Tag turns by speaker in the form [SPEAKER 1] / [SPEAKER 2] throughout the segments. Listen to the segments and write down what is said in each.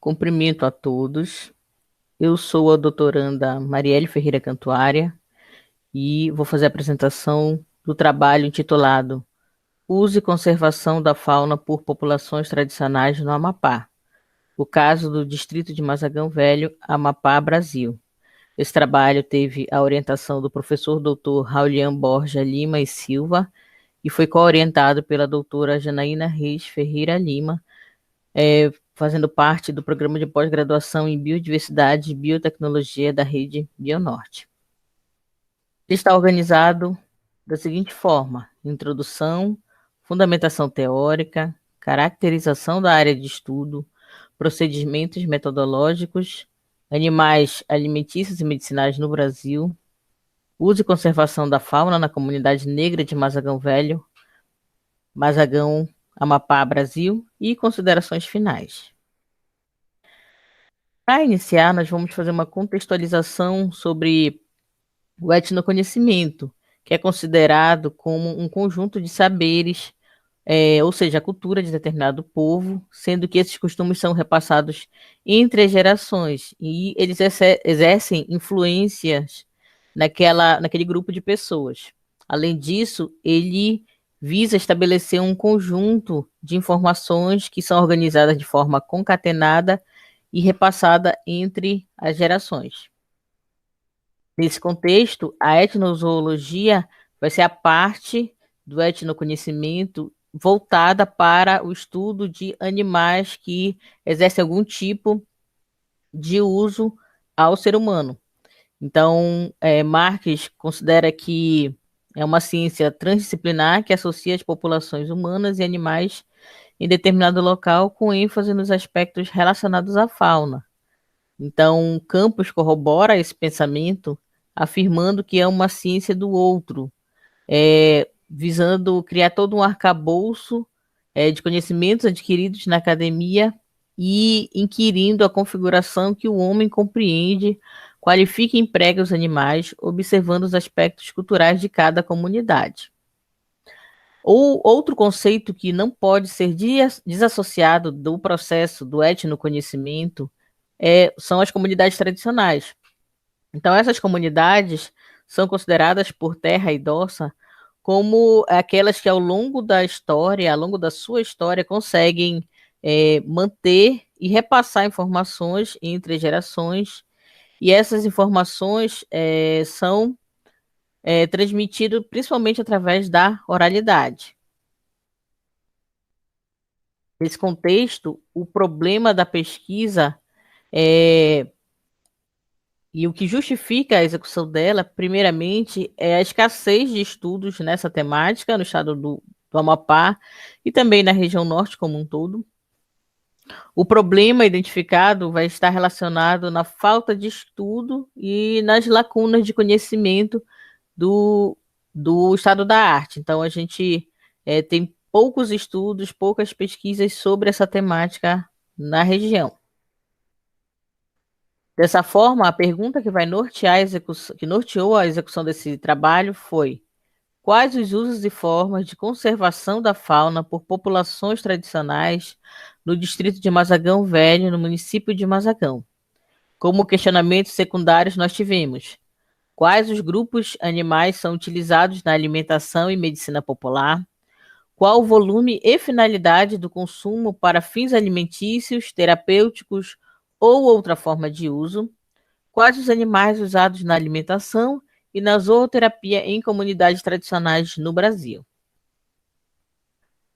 [SPEAKER 1] Cumprimento a todos. Eu sou a doutoranda Marielle Ferreira Cantuária e vou fazer a apresentação do trabalho intitulado Uso e Conservação da Fauna por Populações Tradicionais no Amapá, o caso do Distrito de Mazagão Velho, Amapá, Brasil. Esse trabalho teve a orientação do professor Dr. Raulian Borja Lima e Silva e foi co-orientado pela doutora Janaína Reis Ferreira Lima, fazendo parte do programa de pós-graduação em Biodiversidade e Biotecnologia da Rede Bionorte. Ele está organizado da seguinte forma: introdução, fundamentação teórica, caracterização da área de estudo, procedimentos metodológicos, animais alimentícios e medicinais no Brasil, uso e conservação da fauna na comunidade negra de Mazagão Velho, Mazagão, Amapá, Brasil, e considerações finais. Para iniciar, nós vamos fazer uma contextualização sobre o etnoconhecimento, que é considerado como um conjunto de saberes, ou seja, a cultura de determinado povo, sendo que esses costumes são repassados entre as gerações e eles exercem influências naquele grupo de pessoas. Além disso, ele visa estabelecer um conjunto de informações que são organizadas de forma concatenada e repassada entre as gerações. Nesse contexto, a etnozoologia vai ser a parte do etnoconhecimento voltada para o estudo de animais que exercem algum tipo de uso ao ser humano. Então, Marques considera que é uma ciência transdisciplinar que associa as populações humanas e animais em determinado local com ênfase nos aspectos relacionados à fauna. Então, Campos corrobora esse pensamento, afirmando que é uma ciência do outro, visando criar todo um arcabouço de conhecimentos adquiridos na academia e inquirindo a configuração que o homem compreende, qualifica e emprega os animais, observando os aspectos culturais de cada comunidade. Outro conceito que não pode ser desassociado do processo do etnoconhecimento são as comunidades tradicionais. Então, essas comunidades são consideradas por Terra e Dossa como aquelas que ao longo da história, ao longo da sua história, conseguem manter e repassar informações entre gerações, e essas informações são transmitidas principalmente através da oralidade. Nesse contexto, o problema da pesquisa e o que justifica a execução dela, primeiramente, é a escassez de estudos nessa temática no estado do Amapá e também na região norte como um todo. O problema identificado vai estar relacionado na falta de estudo e nas lacunas de conhecimento do estado da arte. Então, a gente tem poucos estudos, poucas pesquisas sobre essa temática na região. Dessa forma, a pergunta que vai nortear que norteou a execução desse trabalho foi: quais os usos e formas de conservação da fauna por populações tradicionais no distrito de Mazagão Velho, no município de Mazagão? Como questionamentos secundários, nós tivemos: quais os grupos animais são utilizados na alimentação e medicina popular? Qual o volume e finalidade do consumo para fins alimentícios, terapêuticos ou outra forma de uso? Quais os animais usados na alimentação e na zooterapia em comunidades tradicionais no Brasil?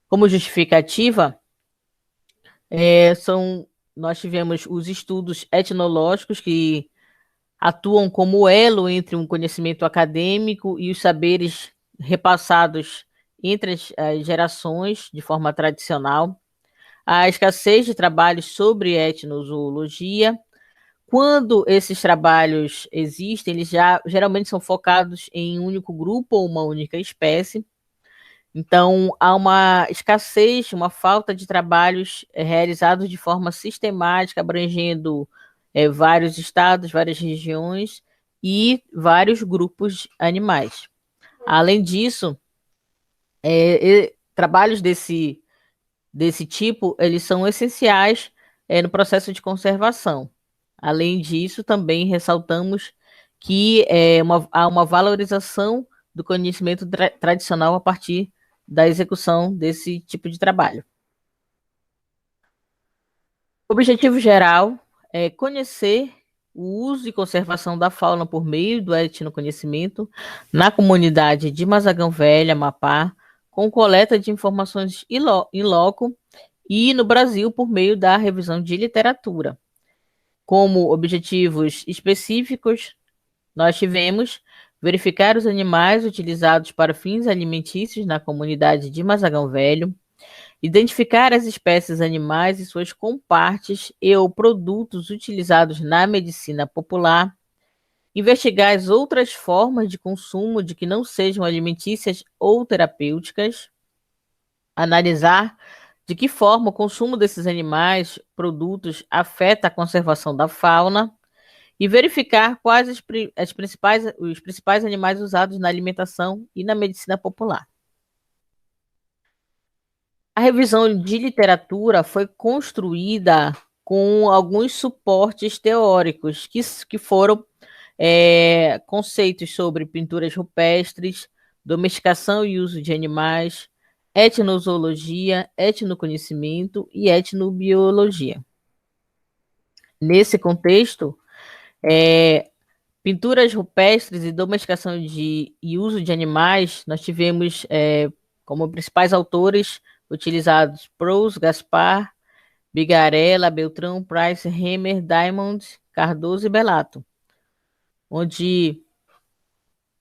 [SPEAKER 1] Como justificativa, nós tivemos os estudos etnológicos que atuam como elo entre um conhecimento acadêmico e os saberes repassados entre as gerações de forma tradicional, a escassez de trabalhos sobre etnozoologia. Quando esses trabalhos existem, eles geralmente são focados em um único grupo ou uma única espécie. Então, há uma escassez, uma falta de trabalhos realizados de forma sistemática, abrangendo vários estados, várias regiões e vários grupos animais. Além disso, trabalhos desse tipo, eles são essenciais no processo de conservação. Além disso, também ressaltamos que há uma valorização do conhecimento tradicional a partir da execução desse tipo de trabalho. O objetivo geral é conhecer o uso e conservação da fauna por meio do etnoconhecimento na comunidade de Mazagão Velho, Amapá, com coleta de informações in loco e no Brasil por meio da revisão de literatura. Como objetivos específicos, nós tivemos verificar os animais utilizados para fins alimentícios na comunidade de Mazagão Velho, identificar as espécies animais e suas compartes e ou produtos utilizados na medicina popular, investigar as outras formas de consumo de que não sejam alimentícias ou terapêuticas, analisar de que forma o consumo desses animais, produtos, afeta a conservação da fauna e verificar quais os principais animais usados na alimentação e na medicina popular. A revisão de literatura foi construída com alguns suportes teóricos, que foram conceitos sobre pinturas rupestres, domesticação e uso de animais, etnozoologia, etnoconhecimento e etnobiologia. Nesse contexto, pinturas rupestres e domesticação e uso de animais, nós tivemos como principais autores utilizados Prous, Gaspar, Bigarella, Beltrão, Price, Hemer, Diamond, Cardoso e Bellato, onde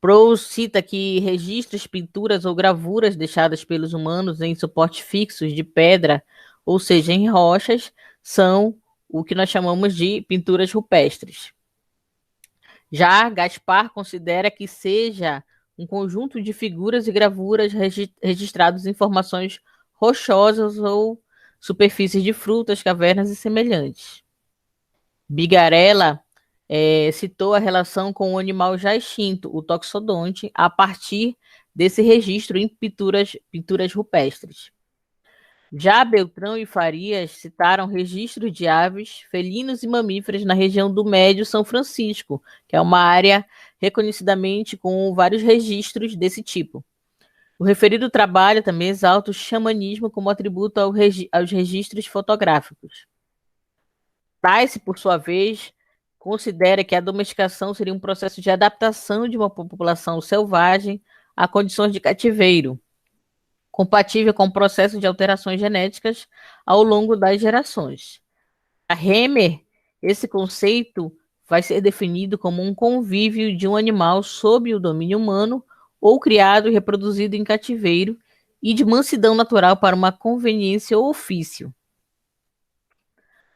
[SPEAKER 1] Prous cita que registros, pinturas ou gravuras deixadas pelos humanos em suportes fixos de pedra, ou seja, em rochas, são o que nós chamamos de pinturas rupestres. Já Gaspar considera que seja um conjunto de figuras e gravuras registrados em formações rochosas ou superfícies de frutas, cavernas e semelhantes. Bigarella citou a relação com o animal já extinto, o toxodonte, a partir desse registro em pinturas rupestres. Já Beltrão e Farias citaram registros de aves, felinos e mamíferos na região do Médio São Francisco, que é uma área reconhecidamente com vários registros desse tipo. O referido trabalho também exalta o xamanismo como atributo aos registros fotográficos. Price, por sua vez, considera que a domesticação seria um processo de adaptação de uma população selvagem a condições de cativeiro, compatível com o processo de alterações genéticas ao longo das gerações. A Hemer, esse conceito vai ser definido como um convívio de um animal sob o domínio humano ou criado e reproduzido em cativeiro e de mansidão natural para uma conveniência ou ofício.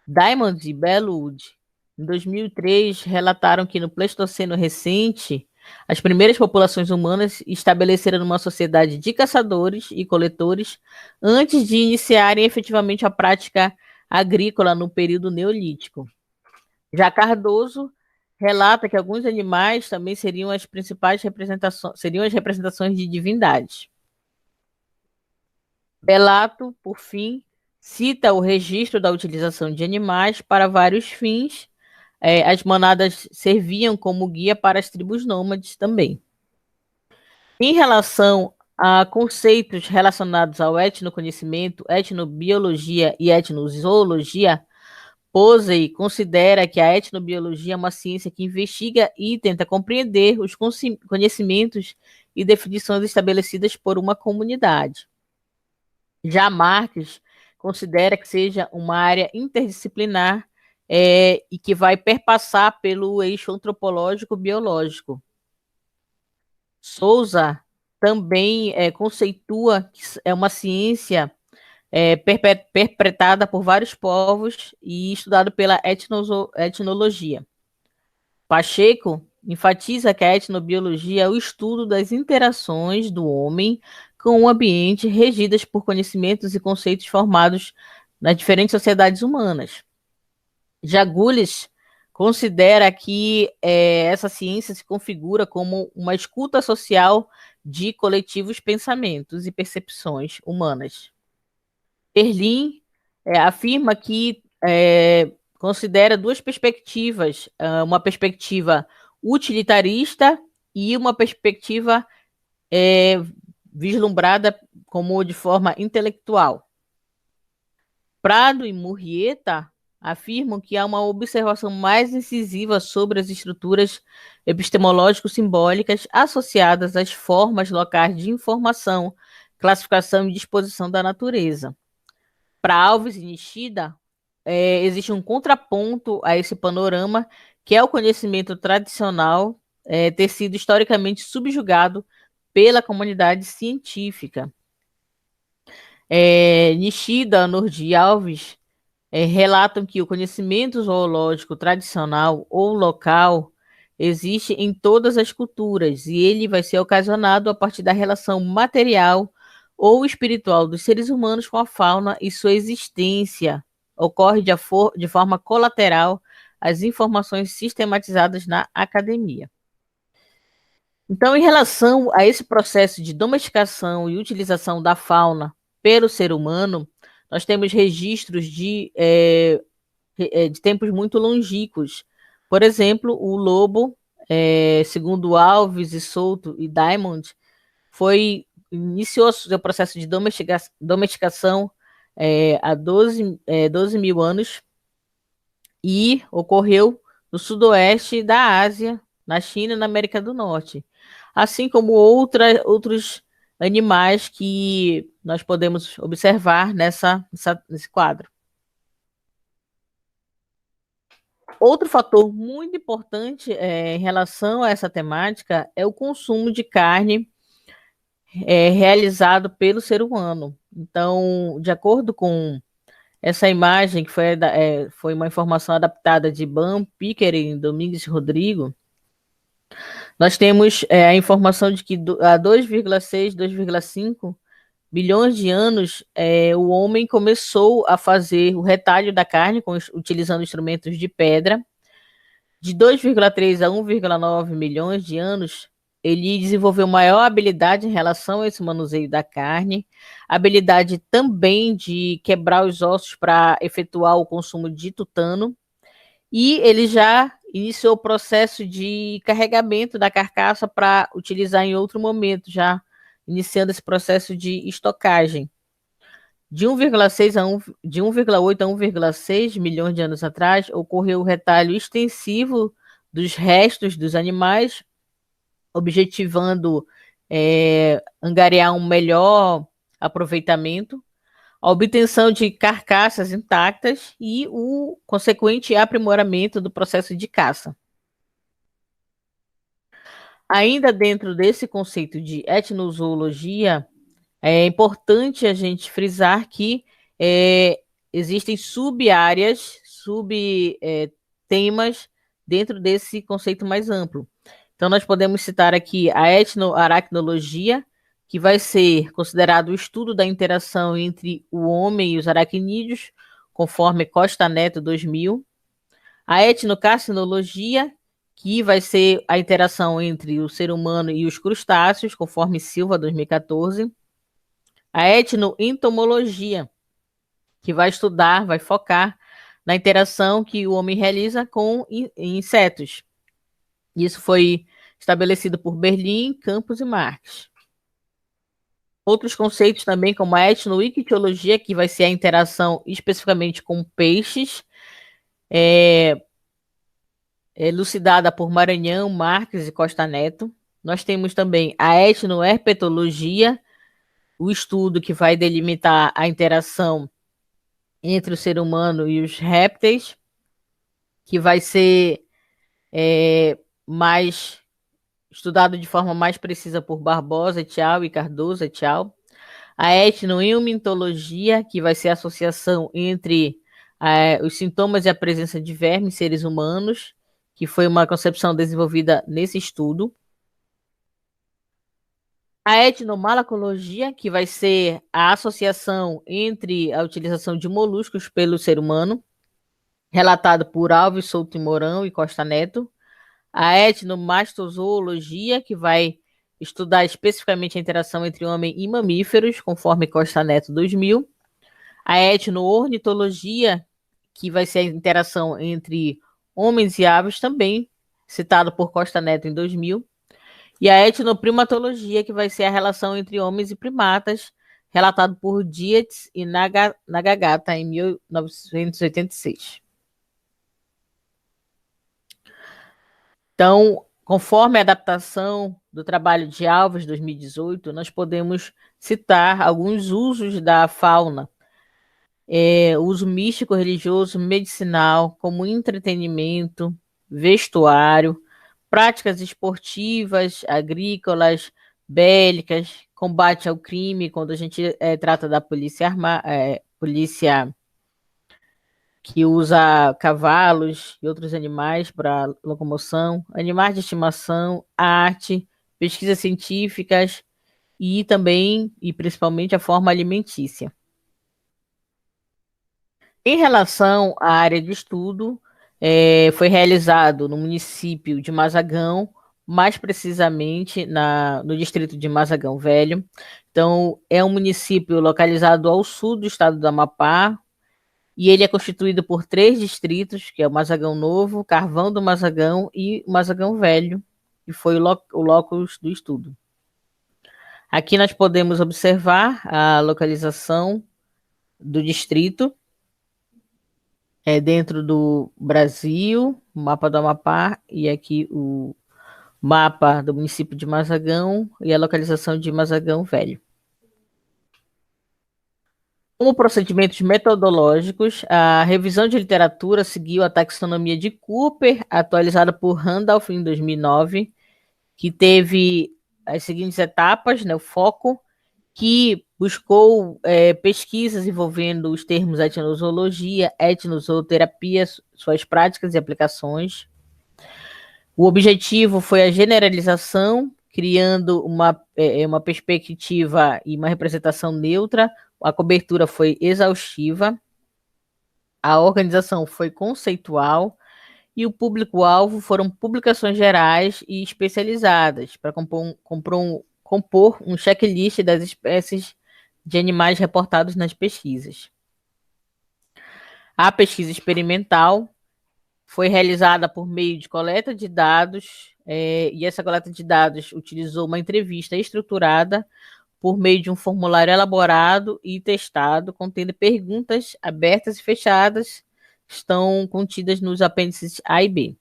[SPEAKER 1] Diamond e Bellwood, em 2003, relataram que no Pleistoceno recente, as primeiras populações humanas estabeleceram uma sociedade de caçadores e coletores antes de iniciarem efetivamente a prática agrícola no período neolítico. Já Cardoso relata que alguns animais também seriam as representações de divindades. Bellato, por fim, cita o registro da utilização de animais para vários fins. As manadas serviam como guia para as tribos nômades também. Em relação a conceitos relacionados ao etnoconhecimento, etnobiologia e etnozoologia, Posey considera que a etnobiologia é uma ciência que investiga e tenta compreender os conhecimentos e definições estabelecidas por uma comunidade. Já Marques considera que seja uma área interdisciplinar e que vai perpassar pelo eixo antropológico-biológico. Souza também conceitua que é uma ciência perpetrada por vários povos e estudado pela etnologia. Pacheco enfatiza que a etnobiologia é o estudo das interações do homem com o ambiente regidas por conhecimentos e conceitos formados nas diferentes sociedades humanas. Já Gullis considera que essa ciência se configura como uma escuta social de coletivos pensamentos e percepções humanas. Perlin afirma que considera duas perspectivas, uma perspectiva utilitarista e uma perspectiva vislumbrada como de forma intelectual. Prado e Murrieta afirmam que há uma observação mais incisiva sobre as estruturas epistemológico-simbólicas associadas às formas locais de informação, classificação e disposição da natureza. Para Alves e Nishida, existe um contraponto a esse panorama, que é o conhecimento tradicional ter sido historicamente subjugado pela comunidade científica. Nishida, Nordi e Alves relatam que o conhecimento zoológico tradicional ou local existe em todas as culturas e ele vai ser ocasionado a partir da relação material ou espiritual dos seres humanos com a fauna e sua existência ocorre de forma colateral às informações sistematizadas na academia. Então, em relação a esse processo de domesticação e utilização da fauna pelo ser humano, nós temos registros de tempos muito longínquos. Por exemplo, o lobo, segundo Alves e Souto e Diamond, iniciou seu processo de domesticação há 12 mil anos e ocorreu no sudoeste da Ásia, na China e na América do Norte, assim como outros animais que nós podemos observar nesse quadro. Outro fator muito importante em relação a essa temática é o consumo de carne realizado pelo ser humano. Então, de acordo com essa imagem, que foi uma informação adaptada de Ban, Pickering, Domingues e Rodrigo, nós temos a informação de que há 2,6, 2,5 bilhões de anos, o homem começou a fazer o retalho da carne utilizando instrumentos de pedra. De 2,3 a 1,9 milhões de anos, ele desenvolveu maior habilidade em relação a esse manuseio da carne, habilidade também de quebrar os ossos para efetuar o consumo de tutano, e ele já iniciou o processo de carregamento da carcaça para utilizar em outro momento, já iniciando esse processo de estocagem. De 1,8 a 1,6 milhões de anos atrás, ocorreu o retalho extensivo dos restos dos animais, objetivando angariar um melhor aproveitamento, a obtenção de carcaças intactas e o consequente aprimoramento do processo de caça. Ainda dentro desse conceito de etnozoologia, é importante a gente frisar que existem sub-áreas, temas dentro desse conceito mais amplo. Então, nós podemos citar aqui a etnoaracnologia, que vai ser considerado o estudo da interação entre o homem e os aracnídeos, conforme Costa Neto 2000. A etnocarcinologia, que vai ser a interação entre o ser humano e os crustáceos, conforme Silva 2014. A etnoentomologia, que vai focar na interação que o homem realiza com insetos. Isso foi estabelecido por Berlim, Campos e Marx. Outros conceitos também, como a etnoictiologia, que vai ser a interação especificamente com peixes, elucidada por Maranhão, Marques e Costa Neto. Nós temos também a etnoherpetologia, o estudo que vai delimitar a interação entre o ser humano e os répteis, que vai ser mais estudado de forma mais precisa por Barbosa et al. E Cardoso et al. A etnoimmunologia, que vai ser a associação entre os sintomas e a presença de vermes em seres humanos, que foi uma concepção desenvolvida nesse estudo. A etnomalacologia, que vai ser a associação entre a utilização de moluscos pelo ser humano, relatado por Alves, Souto e Mourão e Costa Neto. A etnomastozoologia, que vai estudar especificamente a interação entre homem e mamíferos, conforme Costa Neto 2000. A etnoornitologia, que vai ser a interação entre homens e aves, também citado por Costa Neto em 2000, e a etnoprimatologia, que vai ser a relação entre homens e primatas, relatado por Dietz e Nagagata em 1986. Então, conforme a adaptação do trabalho de Alves, 2018, nós podemos citar alguns usos da fauna. Uso místico, religioso, medicinal, como entretenimento, vestuário, práticas esportivas, agrícolas, bélicas, combate ao crime, quando a gente trata da polícia que usa cavalos e outros animais para locomoção, animais de estimação, arte, pesquisas científicas e também, e principalmente, a forma alimentícia. Em relação à área de estudo, foi realizado no município de Mazagão, mais precisamente no distrito de Mazagão Velho. Então, é um município localizado ao sul do estado do Amapá, e ele é constituído por 3 distritos, que é o Mazagão Novo, Carvão do Mazagão e o Mazagão Velho, que foi o locus do estudo. Aqui nós podemos observar a localização do distrito, dentro do Brasil, o mapa do Amapá, e aqui o mapa do município de Mazagão e a localização de Mazagão Velho. Como procedimentos metodológicos, a revisão de literatura seguiu a taxonomia de Cooper, atualizada por Randolph em 2009, que teve as seguintes etapas, né? O foco, que buscou pesquisas envolvendo os termos etnozoologia, etnozooterapia, suas práticas e aplicações. O objetivo foi a generalização, criando uma perspectiva e uma representação neutra. A cobertura foi exaustiva, a organização foi conceitual e o público-alvo foram publicações gerais e especializadas para compor um checklist das espécies de animais reportados nas pesquisas. A pesquisa experimental foi realizada por meio de coleta de dados, e essa coleta de dados utilizou uma entrevista estruturada por meio de um formulário elaborado e testado, contendo perguntas abertas e fechadas, que estão contidas nos apêndices A e B.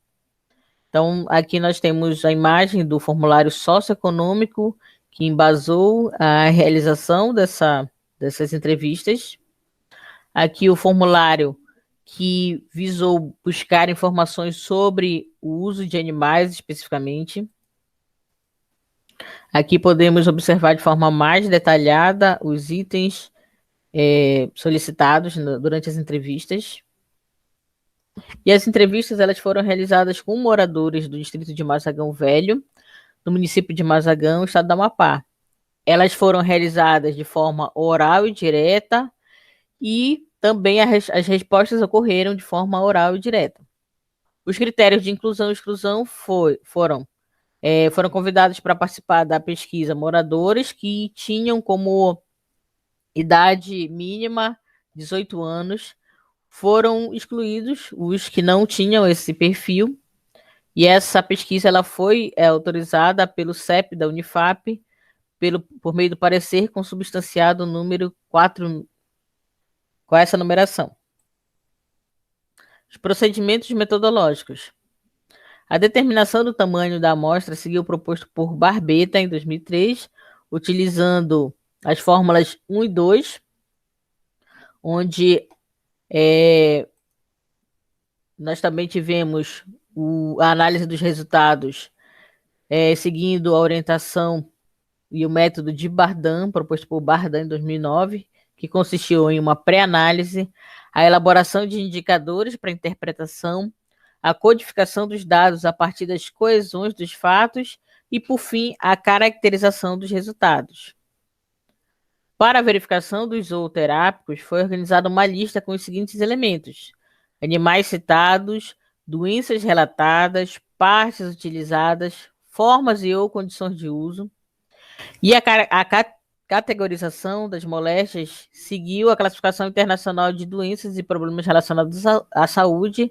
[SPEAKER 1] Então, aqui nós temos a imagem do formulário socioeconômico que embasou a realização dessas entrevistas. Aqui o formulário que visou buscar informações sobre o uso de animais especificamente. Aqui podemos observar de forma mais detalhada os itens solicitados durante as entrevistas. E as entrevistas elas foram realizadas com moradores do distrito de Mazagão Velho, no município de Mazagão, estado do Amapá. Elas foram realizadas de forma oral e direta, e também as respostas ocorreram de forma oral e direta. Os critérios de inclusão e exclusão foram convidados para participar da pesquisa moradores que tinham como idade mínima 18 anos, foram excluídos os que não tinham esse perfil, e essa pesquisa ela foi autorizada pelo CEP da Unifap, por meio do parecer consubstanciado número 4, com essa numeração. Os procedimentos metodológicos. A determinação do tamanho da amostra seguiu o proposto por Barbeta em 2003, utilizando as fórmulas 1 e 2, onde nós também tivemos a análise dos resultados seguindo a orientação e o método de Bardan, proposto por Bardan em 2009, que consistiu em uma pré-análise, a elaboração de indicadores para interpretação, a codificação dos dados a partir das coesões dos fatos e, por fim, a caracterização dos resultados. Para a verificação dos zooterápicos, foi organizada uma lista com os seguintes elementos: animais citados, doenças relatadas, partes utilizadas, formas e ou condições de uso, e a categorização das moléstias seguiu a classificação internacional de doenças e problemas relacionados à saúde,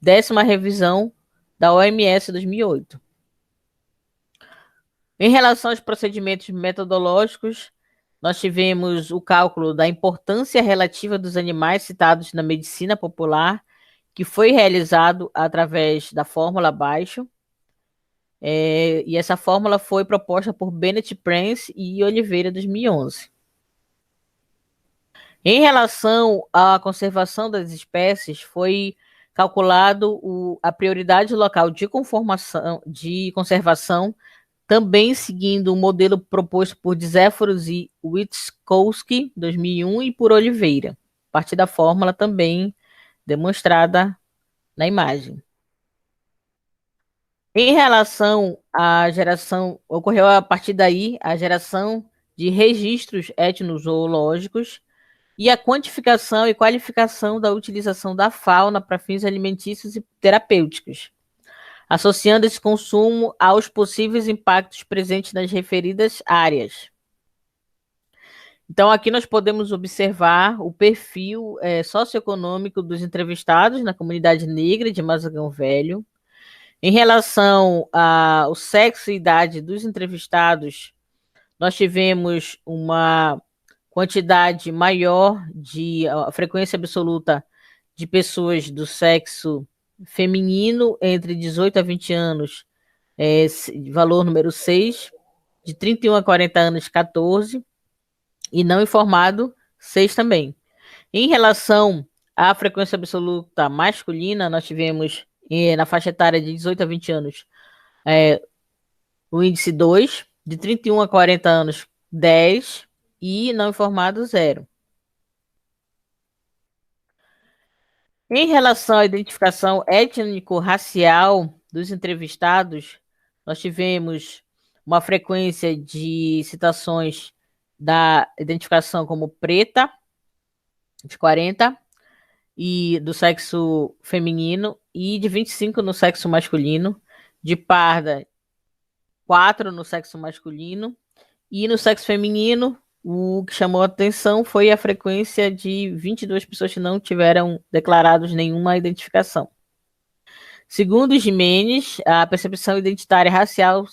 [SPEAKER 1] 10ª revisão da OMS 2008. Em relação aos procedimentos metodológicos, nós tivemos o cálculo da importância relativa dos animais citados na medicina popular, que foi realizado através da fórmula abaixo. E essa fórmula foi proposta por Bennett Prince e Oliveira, 2011. Em relação à conservação das espécies, foi calculado a prioridade local de conservação, também seguindo o modelo proposto por Zéforos e Witkowski, 2001, e por Oliveira, a partir da fórmula também demonstrada na imagem. Em relação à geração, ocorreu a partir daí a geração de registros etnozoológicos e a quantificação e qualificação da utilização da fauna para fins alimentícios e terapêuticos, associando esse consumo aos possíveis impactos presentes nas referidas áreas. Então, aqui nós podemos observar o perfil socioeconômico dos entrevistados na comunidade negra de Mazagão Velho. Em relação ao sexo e idade dos entrevistados, nós tivemos uma quantidade maior de frequência absoluta de pessoas do sexo feminino entre 18 a 20 anos, valor número 6, de 31 a 40 anos, 14, e não informado, 6 também. Em relação à frequência absoluta masculina, nós tivemos na faixa etária de 18 a 20 anos o índice 2, de 31 a 40 anos, 10, e não informado, 0. Em relação à identificação étnico-racial dos entrevistados, nós tivemos uma frequência de citações da identificação como preta, de 40, e do sexo feminino, e de 25 no sexo masculino, de parda, 4 no sexo masculino, e no sexo feminino, o que chamou a atenção foi a frequência de 22 pessoas que não tiveram declarados nenhuma identificação. Segundo Jimenez, a percepção identitária racial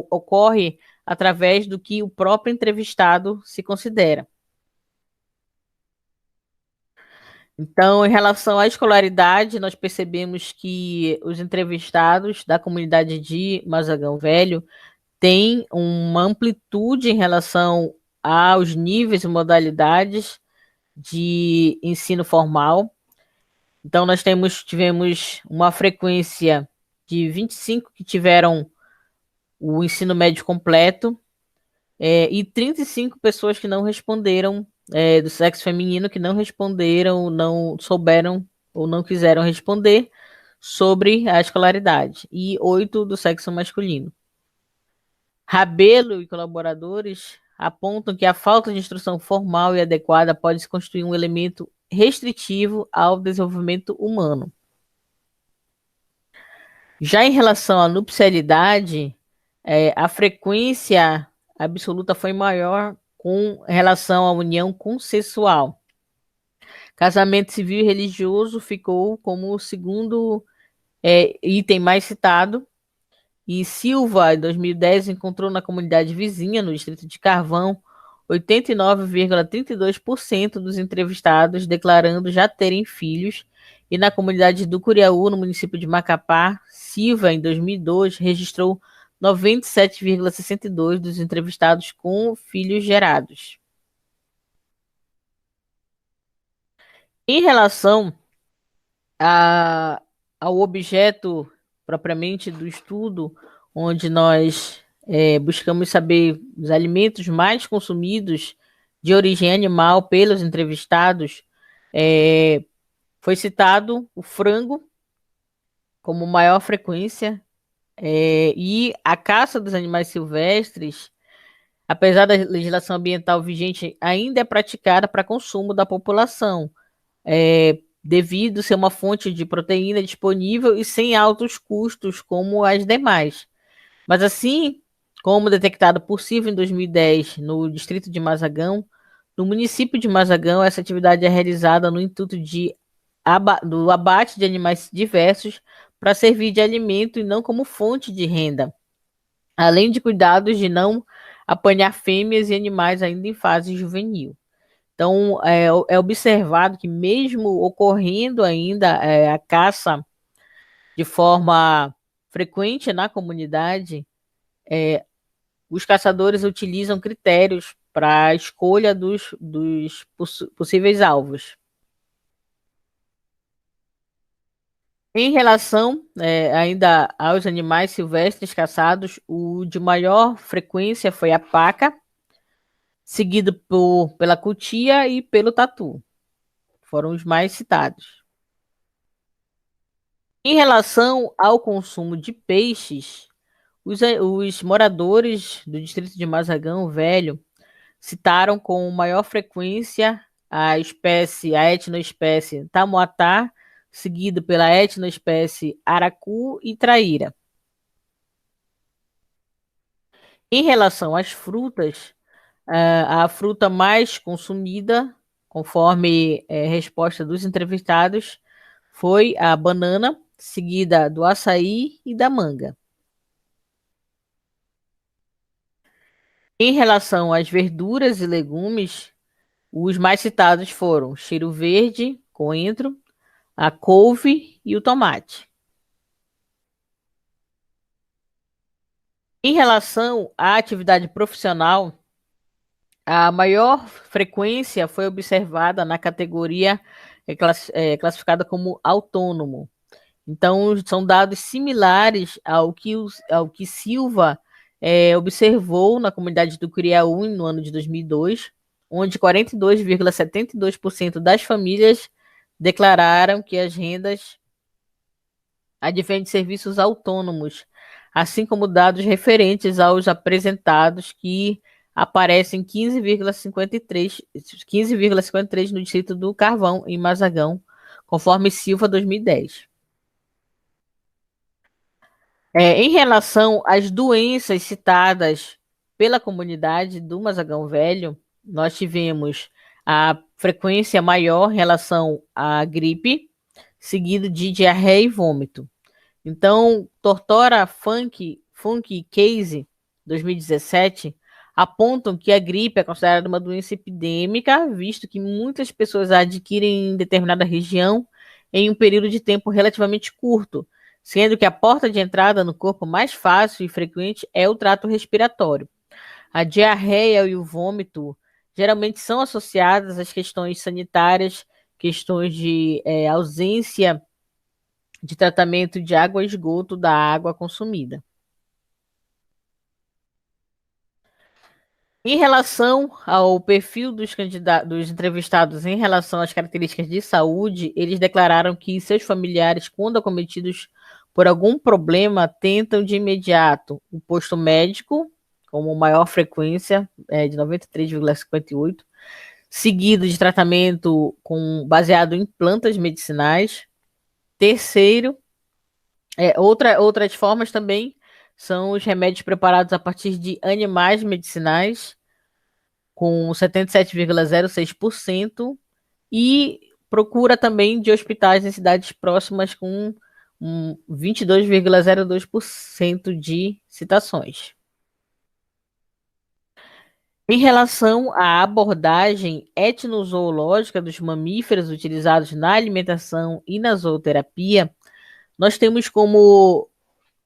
[SPEAKER 1] ocorre através do que o próprio entrevistado se considera. Então, em relação à escolaridade, nós percebemos que os entrevistados da comunidade de Mazagão Velho têm uma amplitude em relação aos níveis e modalidades de ensino formal. Então, nós tivemos uma frequência de 25 que tiveram o ensino médio completo e 35 pessoas que não responderam, do sexo feminino, que não responderam, não souberam ou não quiseram responder sobre a escolaridade, e 8 do sexo masculino. Rabelo e colaboradores apontam que a falta de instrução formal e adequada pode se constituir um elemento restritivo ao desenvolvimento humano. Já em relação à nupcialidade, a frequência absoluta foi maior com relação à união consensual. Casamento civil e religioso ficou como o segundo item mais citado, e Silva, em 2010, encontrou na comunidade vizinha, no distrito de Carvão, 89,32% dos entrevistados declarando já terem filhos, e na comunidade do Curiaú, no município de Macapá, Silva, em 2002, registrou 97,62% dos entrevistados com filhos gerados. Em relação ao objeto propriamente do estudo, onde nós buscamos saber os alimentos mais consumidos de origem animal pelos entrevistados, foi citado o frango como maior frequência, e a caça dos animais silvestres, apesar da legislação ambiental vigente, ainda é praticada para consumo da população, devido ser uma fonte de proteína disponível e sem altos custos como as demais. Mas assim, como detectado por Silva em 2010 no distrito de Mazagão. No município de Mazagão, essa atividade é realizada no intuito do abate de animais diversos para servir de alimento e não como fonte de renda, além de cuidados de não apanhar fêmeas e animais ainda em fase juvenil. Então, é observado que mesmo ocorrendo ainda a caça de forma frequente na comunidade, os caçadores utilizam critérios para a escolha dos possíveis alvos. Em relação ainda aos animais silvestres caçados, o de maior frequência foi a paca, seguido pela cutia e pelo tatu. Foram os mais citados. Em relação ao consumo de peixes, os moradores do distrito de Mazagão Velho citaram com maior frequência a etnoespécie tamoatá, seguido pela etnoespécie aracu e traíra. Em relação às frutas, a fruta mais consumida, conforme resposta dos entrevistados, foi a banana, seguida do açaí e da manga. Em relação às verduras e legumes, os mais citados foram cheiro verde, coentro, a couve e o tomate. Em relação à atividade profissional, a maior frequência foi observada na categoria classificada como autônomo. Então, são dados similares ao que Silva observou na comunidade do Criaú no ano de 2002, onde 42,72% das famílias declararam que as rendas advêm de serviços autônomos, assim como dados referentes aos apresentados que aparecem 15,53 no distrito do Carvão, em Mazagão, conforme Silva 2010. Em relação às doenças citadas pela comunidade do Mazagão Velho, nós tivemos a frequência maior em relação à gripe, seguido de diarreia e vômito. Então, Tortora Funk e Case 2017 apontam que a gripe é considerada uma doença epidêmica, visto que muitas pessoas a adquirem em determinada região em um período de tempo relativamente curto, sendo que a porta de entrada no corpo mais fácil e frequente é o trato respiratório. A diarreia e o vômito geralmente são associadas às questões sanitárias, questões de ausência de tratamento de água e esgoto da água consumida. Em relação ao perfil dos entrevistados em relação às características de saúde, eles declararam que seus familiares, quando acometidos por algum problema, tentam de imediato o posto médico, como maior frequência, de 93,58%, seguido de tratamento baseado em plantas medicinais. Terceiro, outras formas também são os remédios preparados a partir de animais medicinais, com 77,06%, e procura também de hospitais em cidades próximas, com 22,02% de citações. Em relação à abordagem etnozoológica dos mamíferos utilizados na alimentação e na zooterapia, nós temos como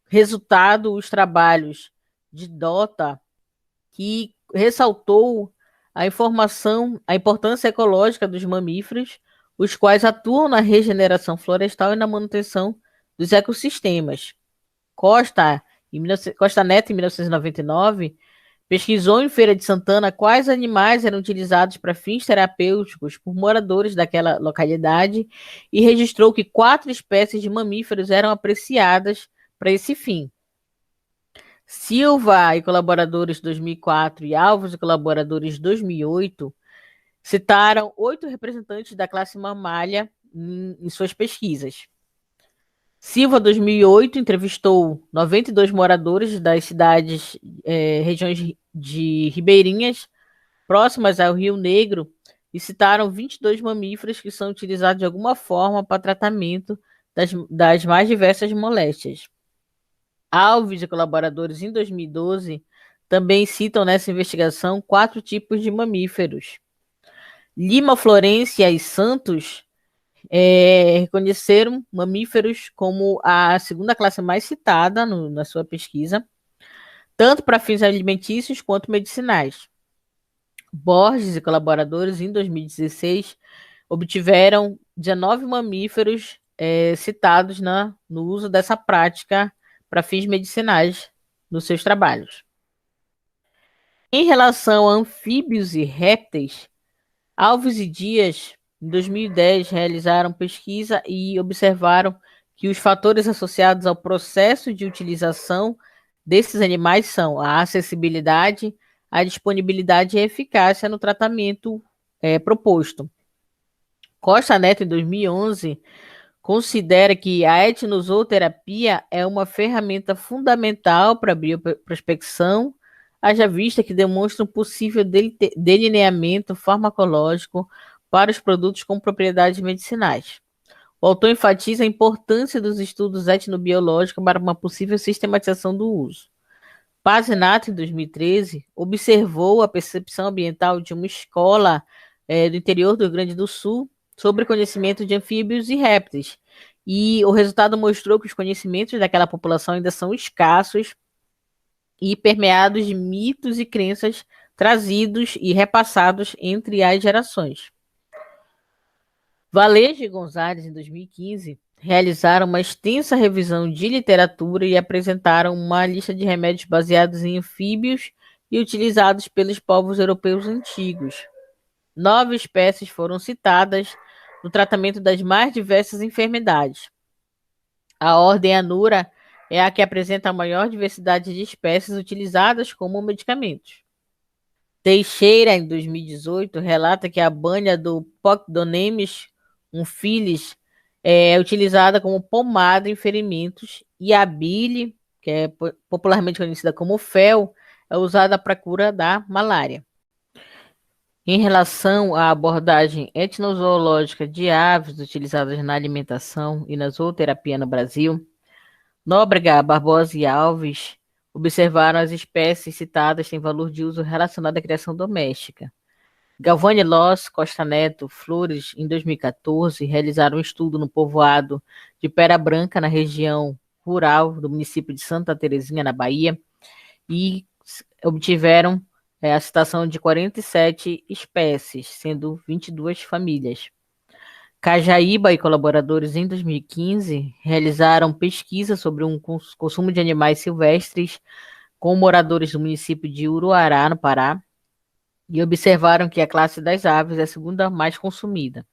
[SPEAKER 1] resultado os trabalhos de Dota, que ressaltou a importância ecológica dos mamíferos, os quais atuam na regeneração florestal e na manutenção dos ecossistemas. Costa Neto, em 1999, pesquisou em Feira de Santana quais animais eram utilizados para fins terapêuticos por moradores daquela localidade e registrou que 4 espécies de mamíferos eram apreciadas para esse fim. Silva e colaboradores 2004 e Alves e colaboradores 2008 citaram 8 representantes da classe mamália em suas pesquisas. Silva, 2008, entrevistou 92 moradores das cidades, regiões de ribeirinhas próximas ao Rio Negro e citaram 22 mamíferos que são utilizados de alguma forma para tratamento das mais diversas moléstias. Alves e colaboradores, em 2012, também citam nessa investigação 4 tipos de mamíferos. Lima, Florência e Santos reconheceram mamíferos como a segunda classe mais citada na sua pesquisa, tanto para fins alimentícios quanto medicinais. Borges e colaboradores, em 2016, obtiveram 19 mamíferos citados no uso dessa prática para fins medicinais nos seus trabalhos. Em relação a anfíbios e répteis, Alves e Dias, em 2010, realizaram pesquisa e observaram que os fatores associados ao processo de utilização desses animais são a acessibilidade, a disponibilidade e a eficácia no tratamento proposto. Costa Neto, em 2011, considera que a etnozooterapia é uma ferramenta fundamental para a bioprospecção, haja vista que demonstra um possível delineamento farmacológico para os produtos com propriedades medicinais. O autor enfatiza a importância dos estudos etnobiológicos para uma possível sistematização do uso. Pazinato, em 2013, observou a percepção ambiental de uma escola do interior do Rio Grande do Sul sobre conhecimento de anfíbios e répteis. E o resultado mostrou que os conhecimentos daquela população ainda são escassos e permeados de mitos e crenças trazidos e repassados entre as gerações. Valejo e Gonzalez, em 2015, realizaram uma extensa revisão de literatura e apresentaram uma lista de remédios baseados em anfíbios e utilizados pelos povos europeus antigos. 9 espécies foram citadas no tratamento das mais diversas enfermidades. A ordem Anura é a que apresenta a maior diversidade de espécies utilizadas como medicamentos. Teixeira, em 2018, relata que a banha do Pocdonemus umphilus é utilizada como pomada em ferimentos e a bile, que é popularmente conhecida como fel, é usada para a cura da malária. Em relação à abordagem etnozoológica de aves utilizadas na alimentação e na zooterapia no Brasil, Nóbrega, Barbosa e Alves observaram as espécies citadas têm valor de uso relacionado à criação doméstica. Galvani Loss, Costa Neto, Flores, em 2014, realizaram um estudo no povoado de Pera Branca, na região rural do município de Santa Terezinha, na Bahia, e obtiveram a citação de 47 espécies, sendo 22 famílias. Cajaíba e colaboradores, em 2015, realizaram pesquisa sobre um consumo de animais silvestres com moradores do município de Uruará, no Pará, e observaram que a classe das aves é a segunda mais consumida.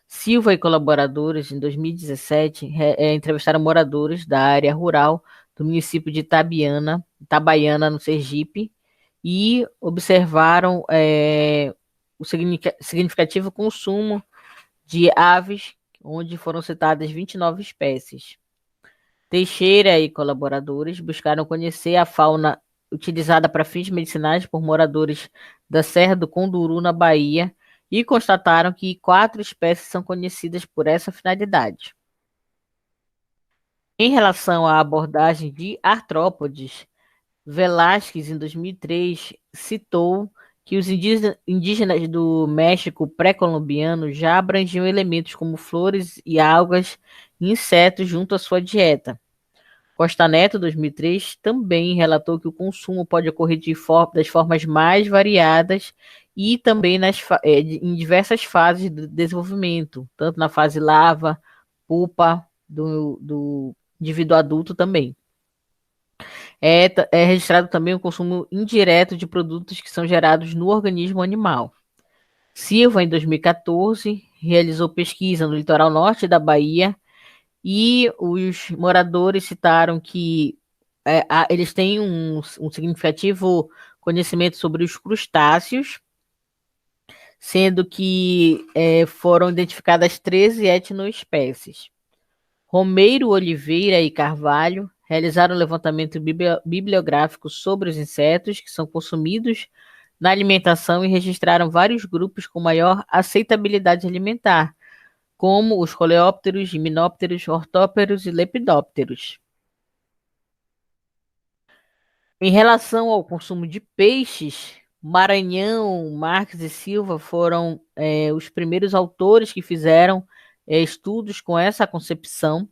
[SPEAKER 1] Silva e colaboradores, em 2017, entrevistaram moradores da área rural do município de Itabaiana, no Sergipe, e observaram o significativo consumo de aves, onde foram citadas 29 espécies. Teixeira e colaboradores buscaram conhecer a fauna utilizada para fins medicinais por moradores da Serra do Conduru, na Bahia, e constataram que 4 espécies são conhecidas por essa finalidade. Em relação à abordagem de artrópodes, Velázquez, em 2003, citou que os indígenas do México pré-colombiano já abrangiam elementos como flores e algas e insetos junto à sua dieta. Costa Neto, 2003, também relatou que o consumo pode ocorrer das formas mais variadas e também em diversas fases do desenvolvimento, tanto na fase larva, pupa, do indivíduo adulto também. É registrado também o consumo indireto de produtos que são gerados no organismo animal. Silva, em 2014, realizou pesquisa no litoral norte da Bahia e os moradores citaram que eles têm um significativo conhecimento sobre os crustáceos, sendo que foram identificadas 13 etnoespécies. Romeiro, Oliveira e Carvalho realizaram um levantamento bibliográfico sobre os insetos que são consumidos na alimentação e registraram vários grupos com maior aceitabilidade alimentar, como os coleópteros, himenópteros, ortópteros e lepidópteros. Em relação ao consumo de peixes, Maranhão, Marques e Silva foram os primeiros autores que fizeram estudos com essa concepção.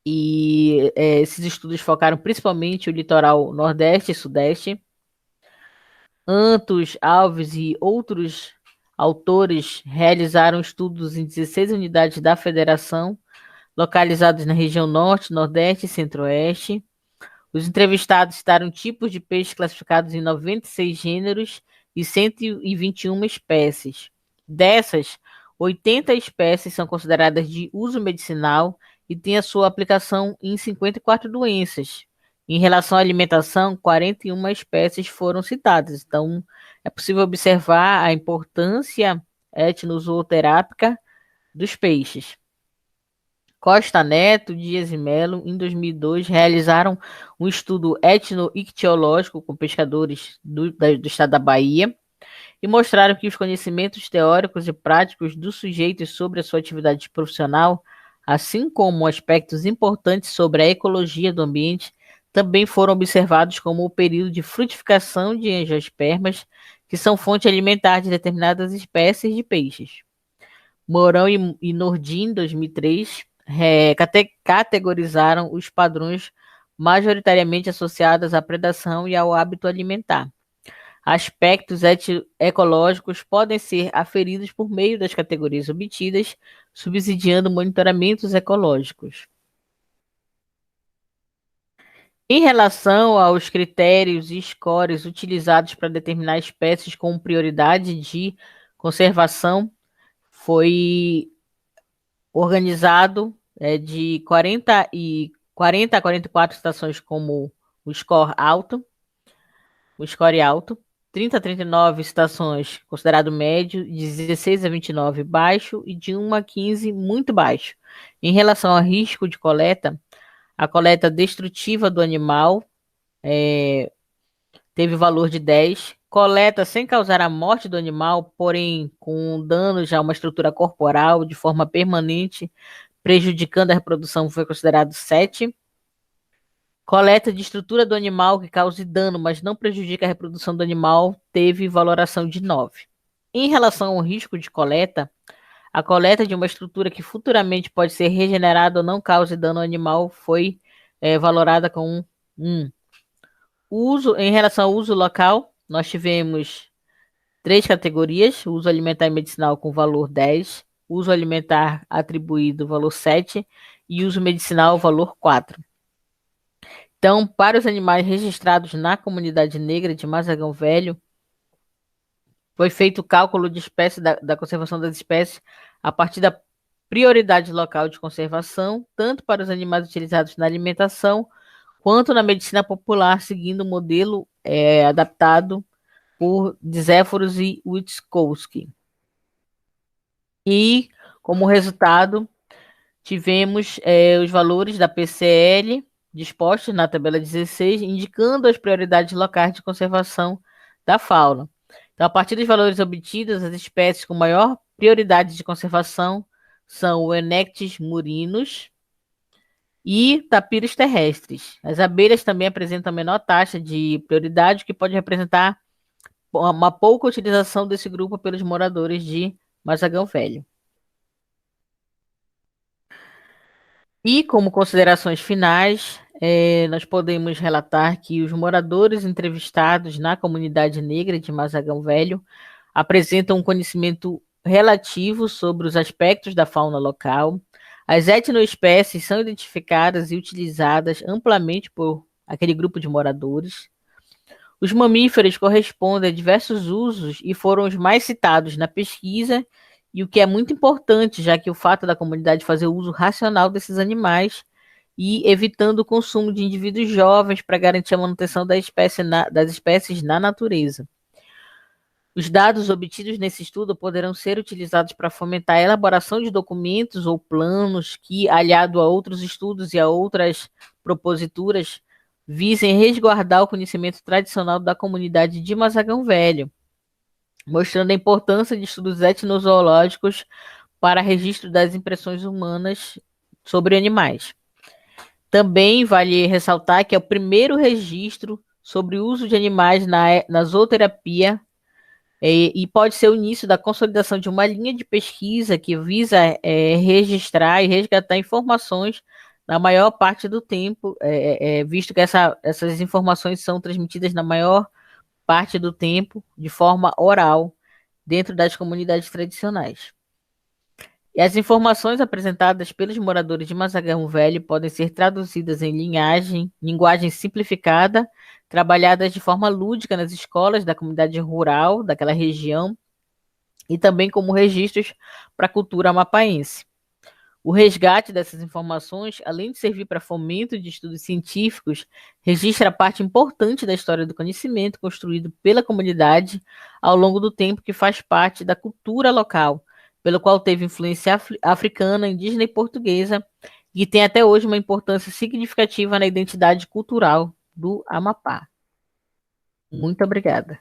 [SPEAKER 1] E esses estudos focaram principalmente o litoral Nordeste e Sudeste. Antos, Alves e outros autores realizaram estudos em 16 unidades da Federação, localizadas na região Norte, Nordeste e Centro-Oeste. Os entrevistados citaram tipos de peixes classificados em 96 gêneros e 121 espécies. Dessas, 80 espécies são consideradas de uso medicinal e têm a sua aplicação em 54 doenças. Em relação à alimentação, 41 espécies foram citadas. Então, é possível observar a importância etnozooterápica dos peixes. Costa Neto, Dias e Melo, em 2002, realizaram um estudo etno-ictiológico com pescadores do estado da Bahia e mostraram que os conhecimentos teóricos e práticos dos sujeitos sobre a sua atividade profissional, assim como aspectos importantes sobre a ecologia do ambiente, também foram observados como o período de frutificação de angiospermas, que são fonte alimentar de determinadas espécies de peixes. Mourão e Nordin, em 2003, categorizaram os padrões majoritariamente associados à predação e ao hábito alimentar. Aspectos ecológicos podem ser aferidos por meio das categorias obtidas, subsidiando monitoramentos ecológicos. Em relação aos critérios e scores utilizados para determinar espécies com prioridade de conservação, foi organizado de 40 a 44 estações como o score alto, 30 a 39 estações considerado médio, de 16 a 29 baixo e de 1 a 15 muito baixo. Em relação ao risco de coleta, a coleta destrutiva do animal teve valor de 10. Coleta sem causar a morte do animal, porém com danos a uma estrutura corporal de forma permanente, prejudicando a reprodução, foi considerado 7. Coleta de estrutura do animal que cause dano, mas não prejudica a reprodução do animal, teve valoração de 9. Em relação ao risco de coleta, a coleta de uma estrutura que futuramente pode ser regenerada ou não cause dano ao animal foi valorada com 1. Em relação ao uso local, nós tivemos 3 categorias: uso alimentar e medicinal com valor 10, uso alimentar atribuído valor 7 e uso medicinal valor 4. Então, para os animais registrados na comunidade negra de Mazagão Velho, foi feito o cálculo de espécie da conservação das espécies a partir da prioridade local de conservação, tanto para os animais utilizados na alimentação, quanto na medicina popular, seguindo o modelo adaptado por Zéforos e Witkowski. E, como resultado, tivemos os valores da PCL dispostos na tabela 16, indicando as prioridades locais de conservação da fauna. Então, a partir dos valores obtidos, as espécies com maior prioridade de conservação são o Enectes murinus e tapiros terrestres. As abelhas também apresentam a menor taxa de prioridade, que pode representar uma pouca utilização desse grupo pelos moradores de Mazagão Velho. E, como considerações finais, nós podemos relatar que os moradores entrevistados na comunidade negra de Mazagão Velho apresentam um conhecimento relativo sobre os aspectos da fauna local. As etnoespécies são identificadas e utilizadas amplamente por aquele grupo de moradores. Os mamíferos correspondem a diversos usos e foram os mais citados na pesquisa, e o que é muito importante, já que o fato da comunidade fazer o uso racional desses animais e evitando o consumo de indivíduos jovens para garantir a manutenção das espécies na natureza. Os dados obtidos nesse estudo poderão ser utilizados para fomentar a elaboração de documentos ou planos que, aliado a outros estudos e a outras proposituras, visem resguardar o conhecimento tradicional da comunidade de Mazagão Velho, mostrando a importância de estudos etnozoológicos para registro das impressões humanas sobre animais. Também vale ressaltar que é o primeiro registro sobre o uso de animais na zooterapia e pode ser o início da consolidação de uma linha de pesquisa que visa registrar e resgatar informações na maior parte do tempo, visto que essas informações são transmitidas na maior parte do tempo de forma oral dentro das comunidades tradicionais. E as informações apresentadas pelos moradores de Mazagão Velho podem ser traduzidas em linguagem simplificada, trabalhadas de forma lúdica nas escolas da comunidade rural daquela região e também como registros para a cultura amapaense. O resgate dessas informações, além de servir para fomento de estudos científicos, registra parte importante da história do conhecimento construído pela comunidade ao longo do tempo que faz parte da cultura local, pelo qual teve influência africana, indígena e portuguesa, e tem até hoje uma importância significativa na identidade cultural do Amapá. Muito obrigada.